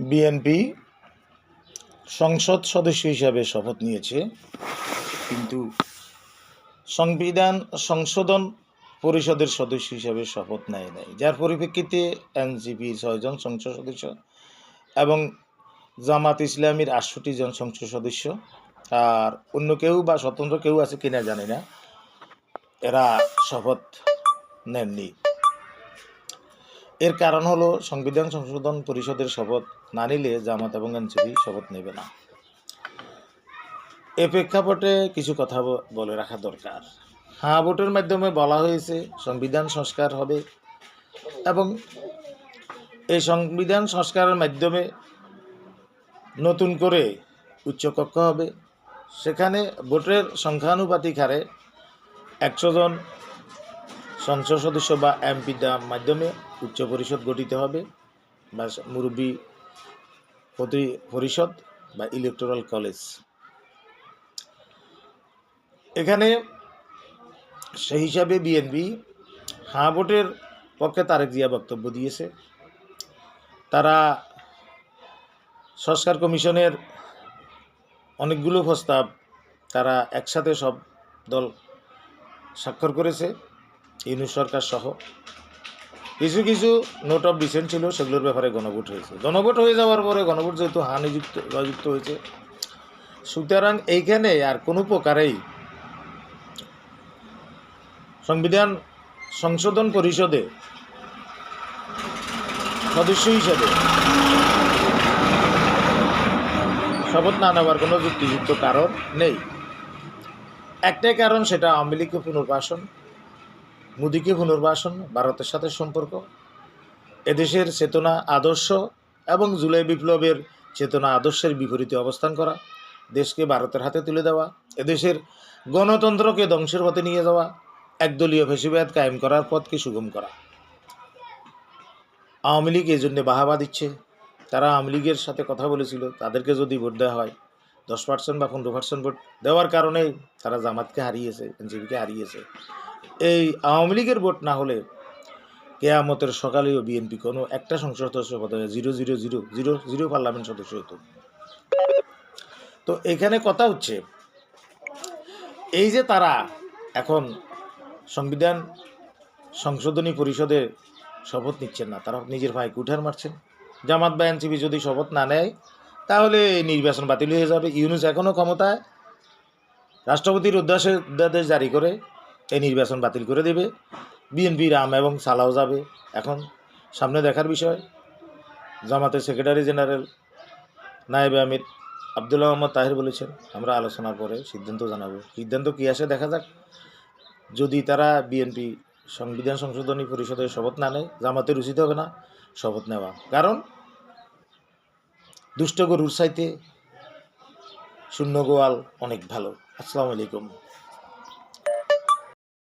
BNP সংসদ সদস্য হিসাবে শপথ নিয়েছে, কিন্তু সংবিধান সংশোধন পরিষদের সদস্য হিসাবে শপথ নেয় নাই, যার পরিপ্রেক্ষিতে এনসিপির 6 জন সংসদ সদস্য এবং জামাত ইসলামীর 68 জন সংসদ সদস্য আর অন্য কেউ বা স্বতন্ত্র কেউ আছে কিনা জানি না, এরা শপথ নেননি। এর কারণ হলো সংবিধান সংশোধন পরিষদের শপথ না নিলে জামাত এবং এনসিপি শপথ নেবে না। এ প্রেক্ষাপটে কিছু কথা বলে রাখা দরকার। হ্যাঁ ভোটের মাধ্যমে বলা হয়েছে সংবিধান সংস্কার হবে এবং এই সংবিধান সংস্কারের মাধ্যমে নতুন করে উচ্চকক্ষ হবে। সেখানে ভোটের সংখ্যানুপাতিক হারে 100 জন সংসদ সদস্য বা এমপির মাধ্যমে উচ্চ পরিষদ গঠিত হবে বা মুরব্বী পরিষদ বা ইলেকটোরাল কলেজ। এখানে সেই হিসাবে বিএনপি হ্যাঁ ভোটের পক্ষে তারেক জিয়া বক্তব্য দিয়েছে। তারা সংস্কার কমিশনের অনেকগুলো প্রস্তাব তারা একসাথে সব দল স্বাক্ষর করেছে, ইউনূস সরকার সহ। কিছু কিছু নোট অফ ডিসেন্ট ছিল, সেগুলোর ব্যাপারে গণভোট হয়েছে। গণভোট হয়ে যাওয়ার পরে গণভোট যেহেতু হ্যাঁ নিযুক্ত হয়েছে, সুতরাং এইখানে আর কোনো প্রকারেই সংবিধান সংশোধন পরিষদে সদস্য হিসেবে শপথ না নেওয়ার কোনো যুক্তিযুক্ত কারণ নেই। একটাই কারণ, সেটা আওয়ামী লীগকে পুনর্বাসন, মোদীকে পুনর্বাসন, ভারতের সাথে সম্পর্ক, এদেশের চেতনা আদর্শ এবং জুলাই বিপ্লবের চেতনা আদর্শের বিপরীতে অবস্থান করা, দেশকে ভারতের হাতে তুলে দেওয়া, এদেশের গণতন্ত্রকে ধ্বংসের পথে নিয়ে যাওয়া, একদলীয় ফ্যাসিবাদ কায়েম করার পথকে সুগম করা। আওয়ামী লীগ এই জন্যে বাহাবা দিচ্ছে। তারা আওয়ামী লীগের সাথে কথা বলেছিল, তাদেরকে যদি ভোট দেওয়া হয় 10% বা 15% ভোট দেওয়ার কারণে তারা জামাতকে হারিয়েছে, এনসিপিকে হারিয়েছে। এই আওয়ামী লীগের ভোট না হলে কেয়ামতের সকালেও বিএনপি কোনো একটা সংসদ সদস্য পদে 0 পার্লামেন্ট সদস্য হতো। তো এখানে কথা হচ্ছে এই যে তারা এখন সংবিধান সংশোধনী পরিষদে শপথ নিচ্ছেন না, তারা নিজের ভাই কুঠার মারছেন। জামাত বা এনসিপি যদি শপথ না নেয় তাহলে নির্বাচন বাতিল হয়ে যাবে। ইউনূস এখনও ক্ষমতায়, রাষ্ট্রপতির অধ্যাদেশ জারি করে এই নির্বাচন বাতিল করে দেবে। বিএনপি রাম এবং সালাও যাবে। এখন সামনে দেখার বিষয়, জামাতের সেক্রেটারি জেনারেল নায়েবে আমির আবদুল্লাহ মোহাম্মদ তাহের বলেছেন, আমরা আলোচনার পরে সিদ্ধান্ত জানাবো। সিদ্ধান্ত কী আসে দেখা যাক। যদি তারা বিএনপি সংবিধান সংশোধনী পরিষদের শপথ না নেয়, জামাতের উচিত হবে না শপথ নেওয়া, কারণ দুষ্ট গরুর চাইতে শূন্য গোয়াল অনেক ভালো। আসসালামু আলাইকুম।